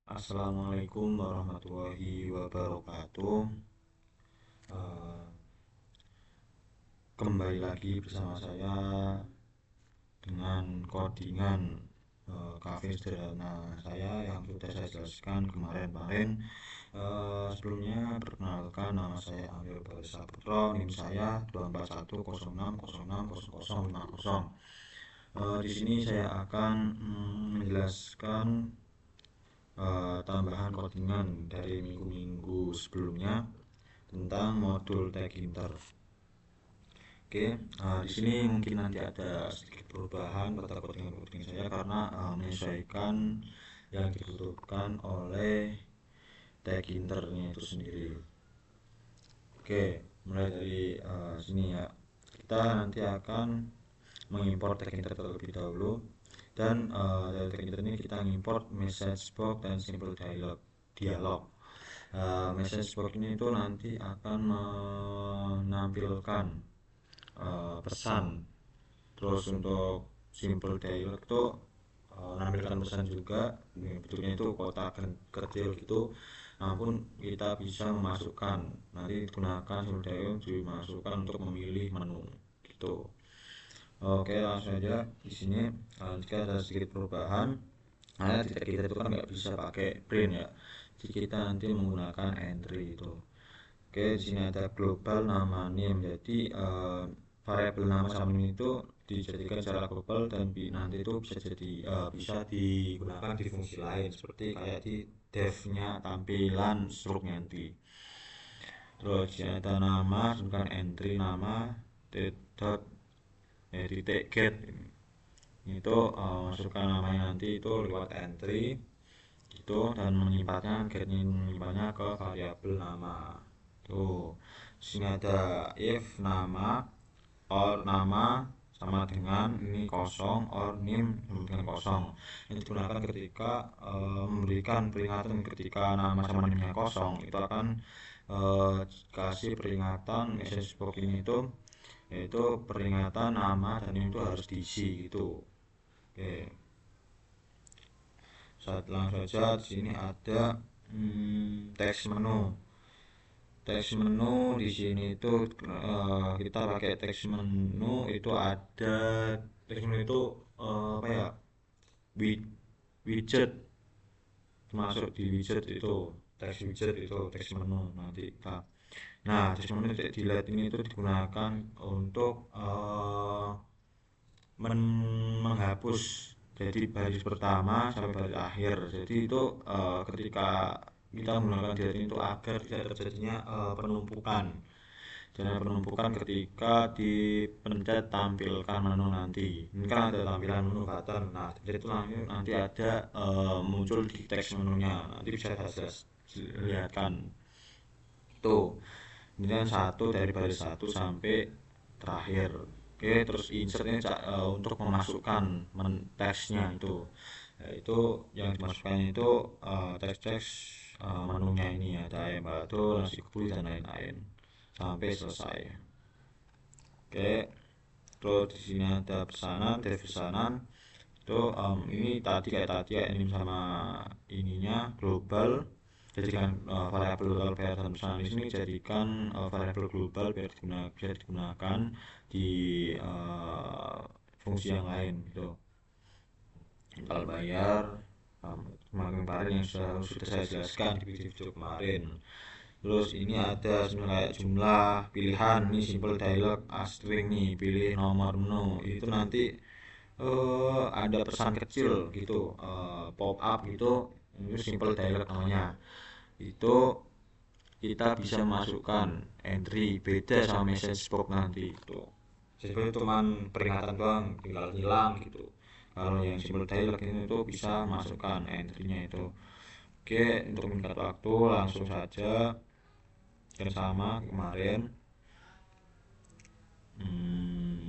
Assalamualaikum warahmatullahi wabarakatuh. Eh, Kembali lagi bersama saya dengan codingan kafe sederhana saya yang sudah saya jelaskan kemarin-kemarin. Sebelumnya perkenalkan, nama saya Amir Baris Saputro, NIM saya 24106060050. Di sini saya akan menjelaskan tambahan codingan dari minggu-minggu sebelumnya tentang modul Tech Inter. Oke, di sini mungkin nanti ada sedikit perubahan pada codingan saya karena menyesuaikan yang dibutuhkan oleh Tech Internya itu sendiri. Oke, mulai dari sini ya. Kita nanti akan mengimpor Tech Inter terlebih dahulu, dan dari Tech Inter ini kita mengimport message box dan simple dialog. Message box ini itu nanti akan menampilkan pesan. Terus untuk simple dialog itu menampilkan pesan juga, bentuknya itu kotak kecil gitu. Namun kita bisa memasukkan, nanti digunakan simple dialog dimasukkan untuk memilih menu gitu. Oke, langsung aja. Di sini jika ada sedikit perubahan, karena tidak kita itu kan nggak bisa pakai print ya, jadi kita nanti menggunakan entry itu. Oke, di sini ada global nama name. Jadi variabel nama sama name itu dijadikan secara global, dan nanti itu bisa digunakan di fungsi lain seperti kayak di dev-nya tampilan stroke nanti. Terus di sini ada nama, sebutkan entry nama dot titik get. Itu masukkan namanya nanti itu lewat entry gitu, dan menyimpannya ke variabel nama. Tuh, sini ada if nama or nama sama dengan ini kosong, or nim sama dengan kosong. Ini digunakan ketika memberikan peringatan ketika nama sama nimnya kosong, itu akan kasih peringatan message box ini itu, yaitu peringatan nama dan nim itu harus diisi gitu. Oke, saat langsung saja. Di sini ada teks menu. Teks menu di sini itu kita pakai teks menu itu ada teks menu itu apa ya, widget, termasuk di widget itu teks widget itu teks menu nanti kita. Nah, teks menu dilihat ini itu digunakan untuk menghapus, jadi baris pertama sampai baris akhir. Jadi itu ketika kita menggunakan dilihat ini itu agar tidak terjadinya penumpukan. Dan penumpukan ketika dipencet tampilkan menu nanti. Ini kan ada tampilan menu button. Nah, jadi itu nanti ada muncul di teks menunya. Nanti bisa saya lihatkan. Tuh, ini kan satu dari baris satu sampai terakhir. Oke, terus insertnya untuk memasukkan teksnya itu. Itu yang dimasukkan itu teks-teks menunya ini, ada ayam balado, nasi kebuli, dan lain-lain sampai selesai. Oke, terus di sini ada pesanan, dari pesanan itu ini tadi kayak tadi ya, ini sama ininya global. Jadikan variabel global bayar dan pesanan di sini jadikan variabel global biar bisa digunakan di fungsi yang lain gitu. Kalau bayar kemarin yang sudah saya jelaskan di video kemarin. Terus ini ada kayak jumlah pilihan, ini simple dialog string nih, pilih nomor menu. Itu nanti ada pesan kecil gitu, pop up gitu, itu simple dialog namanya. Itu kita bisa masukkan entry, beda sama message box nanti itu. Sebenarnya cuman peringatan doang, tinggal hilang gitu. Kalau yang simple dialog ini tuh bisa masukkan entry-nya itu. Oke, untuk meningkat waktu langsung saja yang sama kemarin.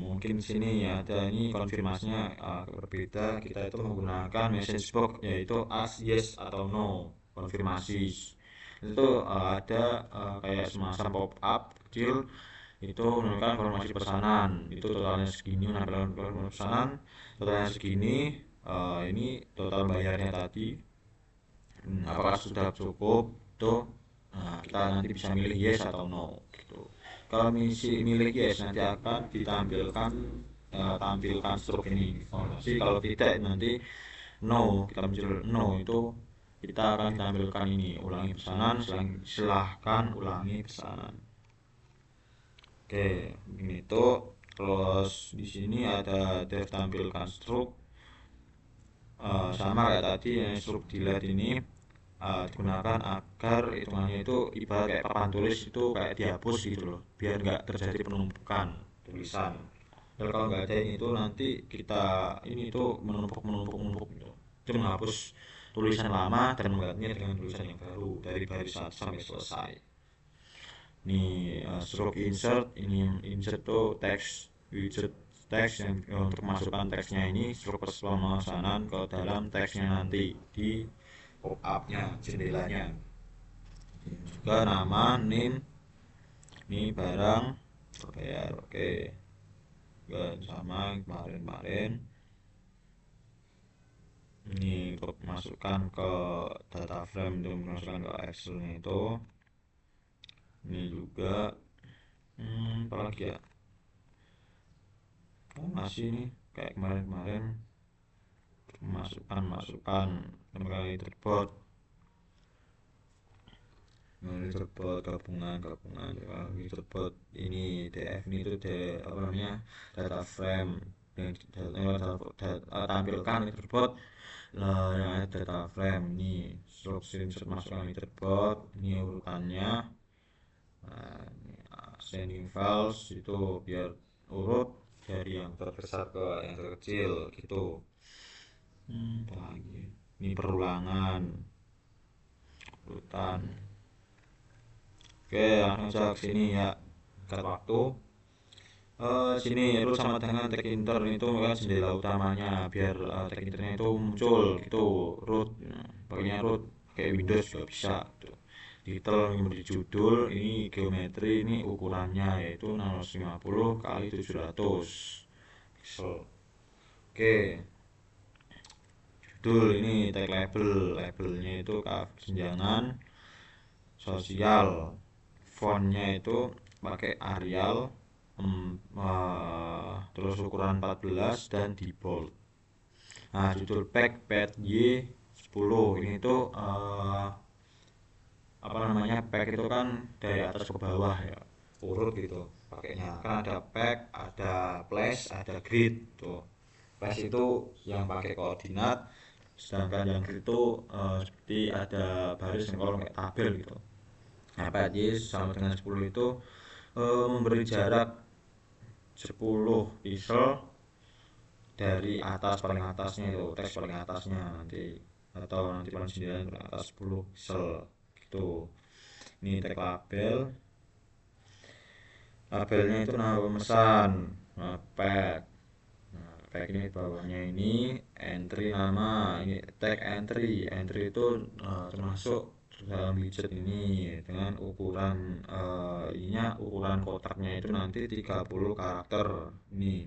Mungkin sini ya ada ini konfirmasinya berbeda. Kita itu menggunakan message box, yaitu ask yes atau no, konfirmasi. Itu ada kayak semacam pop up kecil, itu menunjukkan informasi pesanan, itu totalnya segini, menampilkan pesanan totalnya segini, ini total bayarnya tadi. Apakah sudah cukup tuh. Nah, kita nanti bisa milih yes atau no gitu. Kalau milih yes nanti akan tampilkan stroke ini informasi. Kalau tidak nanti no, kita mencari no itu kita akan tampilkan ini ulangi pesanan, silahkan ulangi pesanan. Oke, ini tuh terus di sini ada tampilkan stroke. Sama kayak tadi yang stroke delete ini digunakan agar hitungannya itu ibarat kayak papan tulis itu kayak dihapus gitu loh, biar nggak terjadi penumpukan tulisan. Dan kalau nggak ada ini itu nanti kita ini itu menumpuk gitu. Itu menghapus tulisan lama dan menggantinya dengan tulisan yang baru dari baris 1 sampai selesai. Ini stroke insert, ini insert tuh teks widget teks yang untuk masukkan teksnya ini stroke pemesanan ke dalam teksnya nanti di pop up-nya, jendelanya. Juga nama, name, ini barang, bayar, oke. Sama kemarin-kemarin. Ini untuk masukkan ke data frame, untuk masukkan ke Excel-nya itu. Ini juga, apalagi ya? Masih nih kayak kemarin-kemarin masukan kembali leaderboard gabungan leaderboard ini DF ini itu apa namanya data frame yang tampilkan leaderboard yang ada data frame ini screenshot masukkan leaderboard ini urutannya. Nah, sending files itu biar urut dari yang terbesar ke yang terkecil gitu. Apa lagi? Ini perulangan urutan. Oke, langsung aja ke sini ya. Cut waktu. Sini root sama dengan tag intern itu kan jendela utamanya biar tag internnya itu muncul gitu. Root, pakainya root kayak Windows juga bisa. Gitu. Title di judul ini geometri ini ukurannya yaitu 650 kali 700 pixel. Oke, judul ini tag labelnya itu kesenjangan sosial, fontnya itu pakai Arial, terus ukuran 14 dan di bold. Nah, judul pack Y10 ini tuh apa namanya, pack itu kan dari atas ke bawah ya, urut gitu pakainya, kan ada pack, ada place, ada grid tuh. Place itu yang pakai koordinat, sedangkan yang grid itu seperti ada baris yang kolom kayak tabel gitu. Nah, PJ sama dengan 10 itu memberi jarak 10 pixel dari atas, paling atasnya itu teks paling atasnya nanti, atau nanti paling 9 paling atas 10 pixel gitu. Ini tag labelnya itu nama pemesan, pack. Nah, pack ini bawahnya ini entry nama, ini tag entry itu termasuk dalam widget ini dengan ukuran ukuran kotaknya itu nanti 30 karakter. Ini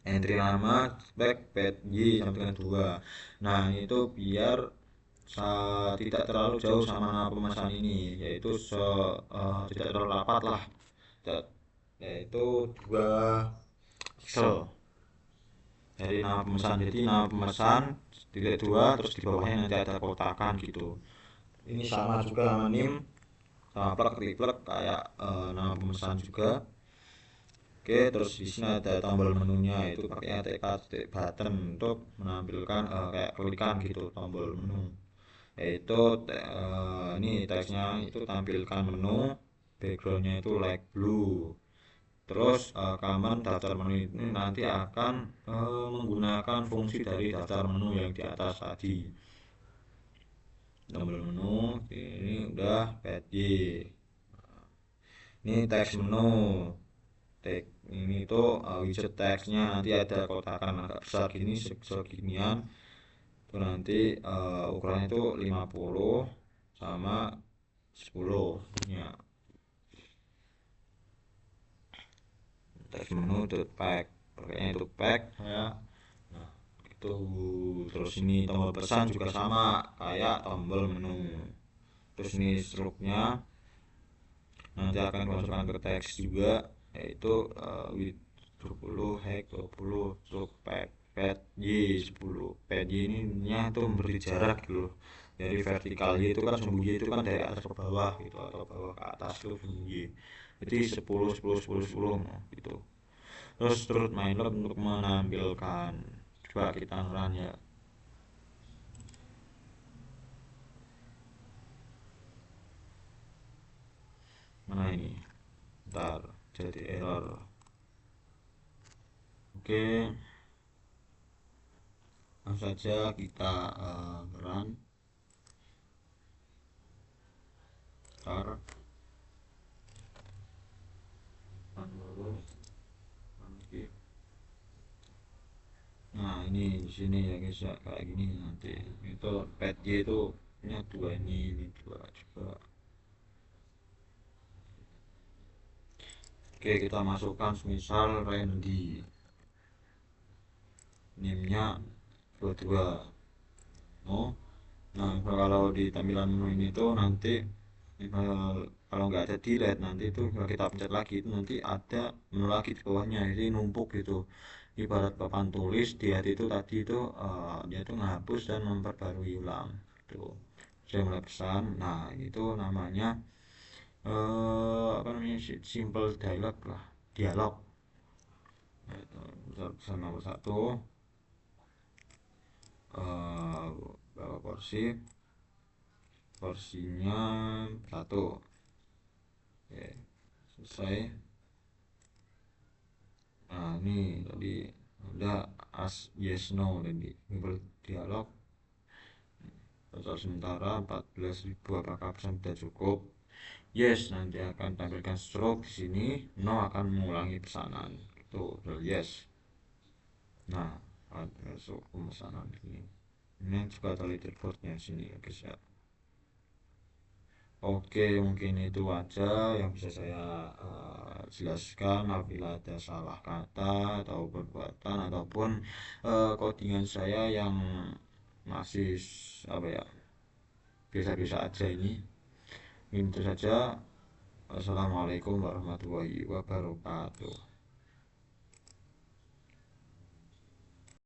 entry nama back pet y sama dengan 2. Nah, itu biar tidak terlalu jauh sama nama pemesan ini, yaitu tidak terlalu rapat lah, yaitu 2 pixel dari nama pemesan. Jadi nama pemesan titik 2 terus di bawahnya nanti ada kotakan gitu. Ini sama juga sama nim, sama plug triplek kayak nama pemesan juga. Oke, terus di sini ada tombol menunya itu pakai TK button untuk menampilkan kayak klikan gitu tombol menu. Yaitu ini teksnya itu tampilkan menu, backgroundnya itu light blue. Terus command daftar menu ini nanti akan menggunakan fungsi dari daftar menu yang di atas tadi. Tombol menu ini udah pj. Ini teks menu, tag ini tuh widget teksnya nanti ada kotakan agak besar gini seginian itu nanti ukurannya itu 50 sama 10 ya. Teks menu pack, pakainya itu pack ya. Nah, tuh. Terus ini tombol pesan juga sama kayak tombol menu. Terus ini struknya nanti akan dimasukkan ke teks juga, yaitu with 20 hack 20 stroke pad Y10. Pad Y ini nya itu memberi jarak gitu loh. Dari vertikal Y itu kan sumbu Y itu kan dari atas ke bawah gitu, atau bawah ke atas itu sumbu Y. Jadi 10 10 10 10 gitu. Terus turut mainload untuk menampilkan, coba kita run ya. Mana ini? Ntar jadi error. Oke, langsung saja kita run. Ntar run dulu. Oke. Nah ini di sini ya guys ya, kayak gini nanti. Itu pad Y itu punya dua, ini dua juga. Oke, kita masukkan misal Randy, name-nya 22. Oh, nah kalau di tampilan menu ini tuh nanti kalau nggak ada delete, nanti itu kalau kita pencet lagi itu nanti ada menu lagi di bawahnya, jadi numpuk gitu. Ibarat papan tulis di hati itu tadi itu dia itu menghapus dan memperbarui ulang gitu. Saya mulai pesan. Nah itu namanya apa namanya, simple dialog lah, dialog. Nah, itu pesan nomor satu, berapa porsi, porsinya satu. Oke, selesai. Nah ini tadi udah as yes no tadi simple dialog. Total sementara 14.000, apakah pesan sudah cukup? Yes, nanti akan tampilkan stroke di sini. No akan mengulangi pesanan. Itu yes. Nah, akan masuk pemesanan ini. Ini juga ada leaderboardnya sini ya guys ya. Oke, mungkin itu aja yang bisa saya jelaskan. Apabila ada salah kata atau perbuatan ataupun codingan saya yang masih apa ya, biasa-biasa aja ini. Itu saja. Assalamualaikum warahmatullahi wabarakatuh.